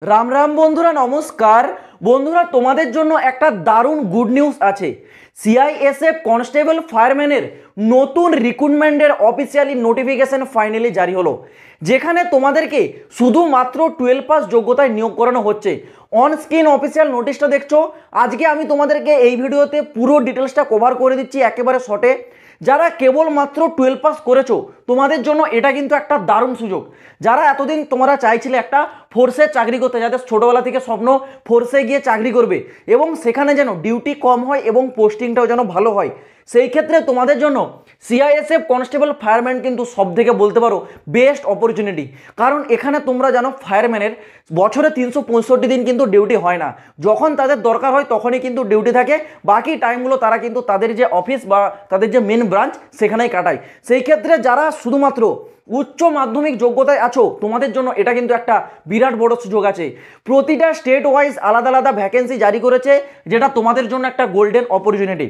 রাম রাম বন্ধুরা, নমস্কার। বন্ধুরা, তোমাদের জন্য একটা দারুণ গুড নিউজ আছে। সিআইএসএফ কনস্টেবল ফায়ারম্যানের নতুন রিক্রুটমেন্টের অফিসিয়ালি নোটিফিকেশন ফাইনালি জারি হলো, যেখানে তোমাদেরকে শুধুমাত্র 12 পাস যোগ্যতায় নিয়োগ করানো হচ্ছে। অন স্ক্রিন অফিসিয়াল নোটিশটা দেখছো। আজকে আমি তোমাদেরকে এই ভিডিওতে পুরো ডিটেলসটা কভার করে দিচ্ছি একেবারে শর্টে। যারা কেবলমাত্র 12 পাস করেছো তোমাদের জন্য এটা কিন্তু একটা দারুণ সুযোগ। যারা এতদিন তোমরা চাইছিলে একটা ফোর্সে চাকরি করতে, যাদের ছোটোবেলা থেকে স্বপ্ন ফোর্সে গিয়ে চাকরি করবে এবং সেখানে যেন ডিউটি কম হয় এবং পোস্টিংটাও যেন ভালো হয়, সেই ক্ষেত্রে তোমাদের জন্য সিআইএসএফ কনস্টেবল ফায়ারম্যান কিন্তু সব থেকে বলতে পারো বেস্ট অপরচুনিটি। কারণ এখানে তোমরা জানো ফায়ারম্যানের বছরে 365 দিন কিন্তু ডিউটি হয় না। যখন তাদের দরকার হয় তখনই কিন্তু ডিউটি থাকে, বাকি টাইমগুলো তারা কিন্তু তাদের যে অফিস বা তাদের যে মেন ব্রাঞ্চ সেখানেই কাটায়। সেই ক্ষেত্রে যারা শুধুমাত্র উচ্চ মাধ্যমিক যোগ্যতায় আছো তোমাদের জন্য এটা কিন্তু একটা বিরাট বড় সুযোগ আছে। প্রতিটা স্টেট ওয়াইজ আলাদা আলাদা ভ্যাকেন্সি জারি করেছে, যেটা তোমাদের জন্য একটা গোল্ডেন অপরচুনিটি।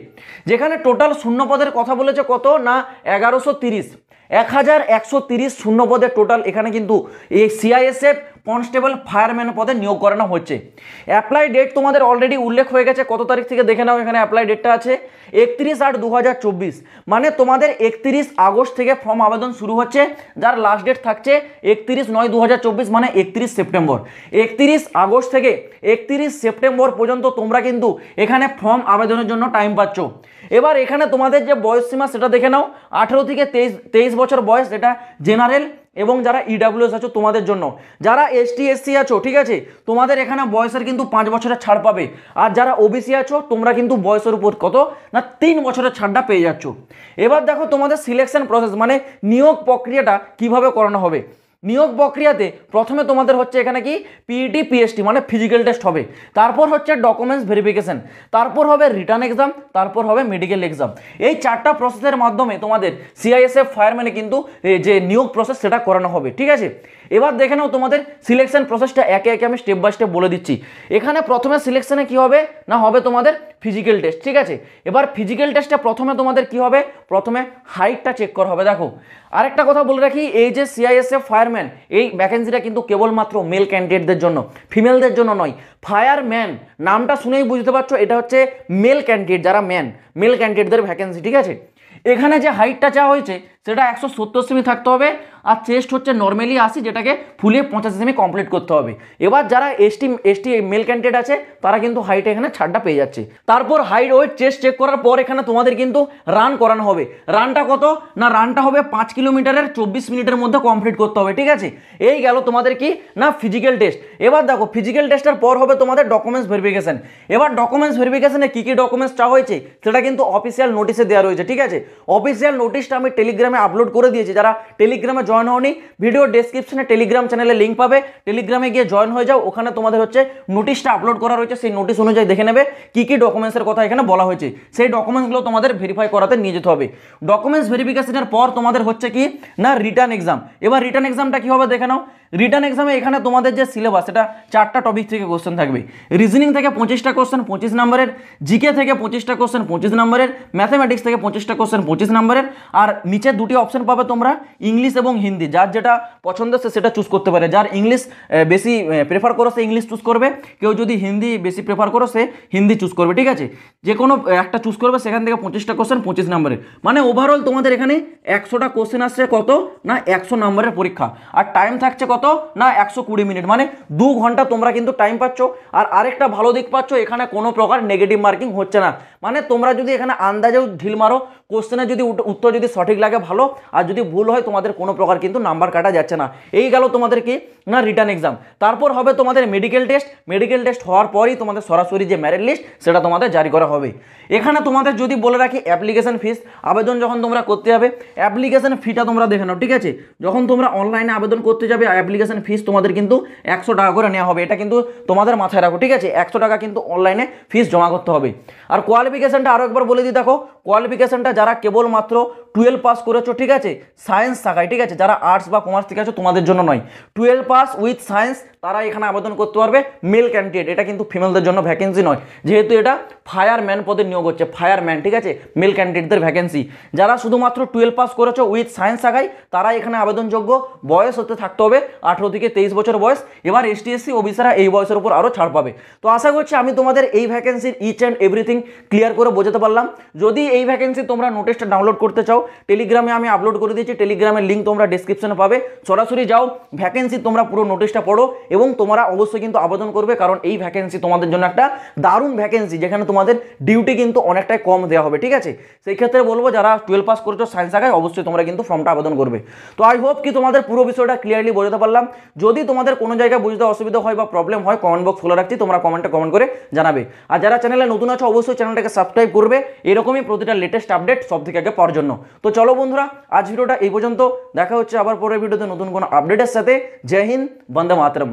যেখানে টোটাল শূন্য পদের কথা বলেছে কত না 1130 শূন্য পদের টোটাল এখানে কিন্তু এই সিআইএসএফ কনস্টেবল ফায়ারম্যান পদে নিয়োগ করানো হচ্ছে। অ্যাপ্লাই ডেট তোমাদের অলরেডি উল্লেখ হয়ে গেছে, কত তারিখ থেকে দেখে নাও। এখানে অ্যাপ্লাই ডেটটা আছে 31/8/2024, মানে তোমাদের 31 আগস্ট থেকে ফর্ম আবেদন শুরু হচ্ছে, যার লাস্ট ডেট থাকছে 31/9/2024, মানে 31 সেপ্টেম্বর। 31 আগস্ট থেকে 31 সেপ্টেম্বর পর্যন্ত তোমরা কিন্তু এখানে ফর্ম আবেদনের জন্য টাইম পাচ্ছ। এবার এখানে তোমাদের যে বয়স সীমা সেটা দেখে নাও, 18 থেকে 23 বছর বয়স, যেটা জেনারেল এবং যারা ইডাব্লিউএস আছো তোমাদের জন্য। যারা এসটি এসসি আছো ঠিক আছে, তোমাদের এখানে বয়সের কিন্তু 5 বছরের ছাড় পাবে। আর যারা ওবিসি আছো তোমরা কিন্তু বয়সের উপর কত না 3 বছরের ছাড়টা পেয়ে যাচ্ছ। এবার দেখো তোমাদের সিলেকশন প্রসেস মানে নিয়োগ প্রক্রিয়াটা কিভাবে করানো হবে। নিয়োগ প্রক্রিয়াতে প্রথমে তোমাদের হচ্ছে এখানে কি পিইটি পিএসটি মানে ফিজিক্যাল টেস্ট হবে, তারপর হচ্ছে ডকুমেন্টস ভেরিফিকেশন, তারপর হবে রিটার্ন এক্সাম, তারপর হবে মেডিকেল এক্সাম। এই 4টা প্রসেসের মাধ্যমে তোমাদের সিআইএসএফ ফায়ারম্যানে কিন্তু যে নিয়োগ প্রসেস সেটা করানো হবে, ঠিক আছে। এবার দেখে নাও তোমাদের সিলেকশন প্রসেসটা একে একে আমি স্টেপ বাই স্টেপ বলে দিচ্ছি। এখানে প্রথমে সিলেকশনে কি হবে না হবে তোমাদের ফিজিক্যাল টেস্ট, ঠিক আছে। এবার ফিজিক্যাল টেস্টে প্রথমে তোমাদের কি হবে, প্রথমে হাইটটা চেক করা হবে। দেখো আরেকটা কথা বলে রাখি, এই যে সিআইএসএফ ফায়ারম্যান এই ভ্যাকেন্সিটা কিন্তু কেবলমাত্র মেল ক্যান্ডিডেটদের জন্য, ফিমেলদের জন্য নয়। ফায়ারম্যান নামটা শুনেই বুঝতে পারছো এটা হচ্ছে মেল ক্যান্ডিডেট, যারা মেল ক্যান্ডিডেটদের ভ্যাকেন্সি, ঠিক আছে। এখানে যে হাইটটা চাওয়া হয়েছে সেটা 170 সেমি থাকতে হবে, আর চেস্ট হচ্ছে নর্মালি 80, যেটাকে ফুলিয়ে 85 সেমি কমপ্লিট করতে হবে। এবার যারা এসটি মেল ক্যান্ডিডেট আছে তারা কিন্তু হাইটে এখানে ছাড়টা পেয়ে যাচ্ছে। তারপর হাইট ওয়েট চেস্ট চেক করার পর এখানে তোমাদের কিন্তু রান করানো হবে। রানটা কত না রানটা হবে 5 কিলোমিটারের 24 মিনিটের মধ্যে কমপ্লিট করতে হবে, ঠিক আছে। এই গেল তোমাদের কি না ফিজিক্যাল টেস্ট। এবার দেখো ফিজিক্যাল টেস্টের পর হবে তোমাদের ডকুমেন্টস ভেরিফিকেশন। এবার ডকুমেন্টস ভেরিফিকেশনে কী কী ডকুমেন্টস চাওয়া হয়েছে সেটা কিন্তু অফিসিয়াল নোটিশে দেওয়া রয়েছে, ঠিক আছে। অফিসিয়াল নোটিশটা আমি টেলিগ্রামে আপলোড করে দিয়েছি। যারা টেলিগ্রামে জয়েন হওনি, ভিডিও ডেসক্রিপশনে টেলিগ্রাম চ্যানেলে লিঙ্ক পাবে, টেলিগ্রামে গিয়ে জয়েন হয়ে যাও। ওখানে তোমাদের হচ্ছে নোটিশটা আপলোড করা রয়েছে, সেই নোটিশ অনুযায়ী দেখে নেবে কী কী ডকুমেন্টসের কথা এখানে বলা হয়েছে। সেই ডকুমেন্টসগুলো তোমাদের ভেরিফাই করাতে নিয়ে যেতে হবে। ডকুমেন্টস ভেরিফিকেশনের পর তোমাদের হচ্ছে কি না রিটার্ন এক্সাম। এবার রিটার্ন এক্সামটা কী হবে দেখে নাও। রিটার্ন এক্সামে এখানে তোমাদের যে সিলেবাস সেটা 4টা টপিক থেকে কোশ্চেন থাকবে। রিজনিং থেকে 25টা কোশ্চেন 25 নম্বরের, জিকে থেকে 25টা কোশ্চেন 25 নম্বরের, ম্যাথামেটিক্স থেকে 25টা কোশ্চেন 25 নম্বরের, আর নিচে 2টি অপশন পাবে তোমরা ইংলিশ এবং হিন্দি। যার যেটা পছন্দ সে সেটা চুজ করতে পারে। যার ইংলিশ বেশি প্রেফার করো সে ইংলিশ চুজ করবে, কেউ যদি হিন্দি বেশি প্রেফার করো সে হিন্দি চুজ করবে, ঠিক আছে। যে কোনো একটা চুজ করবে, সেখান থেকে 25টা কোশ্চেন 25 নম্বরের, মানে ওভারঅল তোমাদের এখানে 100টা কোশ্চেন আসছে কত না 100 নম্বরের পরীক্ষা। আর টাইম থাকছে কত না 120 মিনিট, মানে 2 ঘন্টা তোমরা কিন্তু টাইম পাচ্ছ। আর আরেকটা ভালো দিক পাচ্ছ, এখানে কোনো প্রকার নেগেটিভ মার্কিং হচ্ছে না। মানে তোমরা যদি এখানে আন্দাজেও ঢিল মারো, কোশ্চেনের যদি উত্তর যদি সঠিক লাগে ভালো, আর যদি ভুল হয় তোমাদের কোনো প্রকার কিন্তু নাম্বার কাটা যাচ্ছে না। এই গেল তোমাদের কি না রিটার্ন এক্সাম। তারপর হবে তোমাদের মেডিকেল টেস্ট। মেডিকেল টেস্ট হওয়ার পরই তোমাদের সরাসরি যে মেরিট লিস্ট সেটা তোমাদের জারি করা হবে। এখানে তোমাদের যদি বলে রাখি অ্যাপ্লিকেশন ফিস, আবেদন যখন তোমরা করতে যাবে অ্যাপ্লিকেশন ফিটা তোমরা দেখে নাও, ঠিক আছে। যখন তোমরা অনলাইনে আবেদন করতে যাবে অ্যাপ্লিকেশন ফিস তোমাদের কিন্তু 100 টাকা করে নেওয়া হবে। এটা কিন্তু তোমাদের মাথায় রাখো, ঠিক আছে। 100 টাকা কিন্তু অনলাইনে ফিস জমা করতে হবে। আর কোয়ালিফিকেশনটা আরও একবার বলে দিই, দেখো কোয়ালিফিকেশনটা যারা কেবলমাত্র 12 পাস করেছো, ঠিক আছে, সায়েন্স শাখায়, ঠিক আছে, যারা আর্টস বা কমার্স থেকে আছো তোমাদের জন্য নয়। 12 পাস উইথ সায়েন্স তারা এখানে আবেদন করতে পারবে, মেল ক্যান্ডিডেট, এটা কিন্তু ফিমেলদের জন্য ভ্যাকেন্সি নয়, যেহেতু এটা ফায়ারম্যান পদে নিয়োগ হচ্ছে, ফায়ারম্যান, ঠিক আছে, মেল ক্যান্ডিডেটদের ভ্যাকেন্সি। যারা শুধুমাত্র 12 পাস করেছো উইথ সায়েন্স শাখায় তারা এখানে আবেদনযোগ্য, বয়স হতে থাকতে হবে 18 থেকে 23 বছর বয়স। এবার এসটি এসসি ওবিসিরা এই বয়সের উপর আরও ছাড় পাবে। তো আশা করছি আমি তোমাদের এই ভ্যাকেন্সির ইচ অ্যান্ড এভরিথিং ক্লিয়ার করে বোঝাতে পারলাম। যদি এই ভ্যাকেন্সি তোমরা নোটিশটা ডাউনলোড করতে চাও, টেলিগ্রামে আমি আপলোড করে দিয়েছি, টেলিগ্রামের লিঙ্ক তোমরা ডিসক্রিপশনে পাবে, সরাসরি যাও, ভ্যাকেন্সি তোমরা পুরো নোটিশটা পড়ো এবং তোমরা অবশ্যই কিন্তু আবেদন করবে, কারণ এই ভ্যাকেন্সি তোমাদের জন্য একটা দারুণ ভ্যাকেন্সি, যেখানে তোমাদের ডিউটি কিন্তু অনেকটাই কম দেওয়া হবে, ঠিক আছে। সেই ক্ষেত্রে বলবো যারা 12 পাস করেছো সায়েন্স শাখায় অবশ্যই তোমরা কিন্তু ফর্মটা আবেদন করবে। তো আই হোপ কি তোমাদের পুরো বিষয়টা ক্লিয়ারলি বোঝাতে পারলাম। যদি তোমাদের কোনো জায়গায় বুঝতে অসুবিধা হয় বা প্রবলেম হয়, কমেন্ট বক্স খোলা রাখছি, তোমরা কমেন্টে কমেন্ট করে জানাবে। আর যারা চ্যানেলে নতুন আছো অবশ্যই চ্যানেলটাকে সাবস্ক্রাইব করবে এরকমই প্রতিটা লেটেস্ট আপডেট সব থেকে আগে পাওয়ার জন্য। তো চলো বন্ধুরা, আজ ভিডিওটা এই পর্যন্ত, দেখা হচ্ছে আবার পরের ভিডিওতে নতুন কোনো আপডেটের সাথে। জয় হিন্দ, বন্দে মাতরম।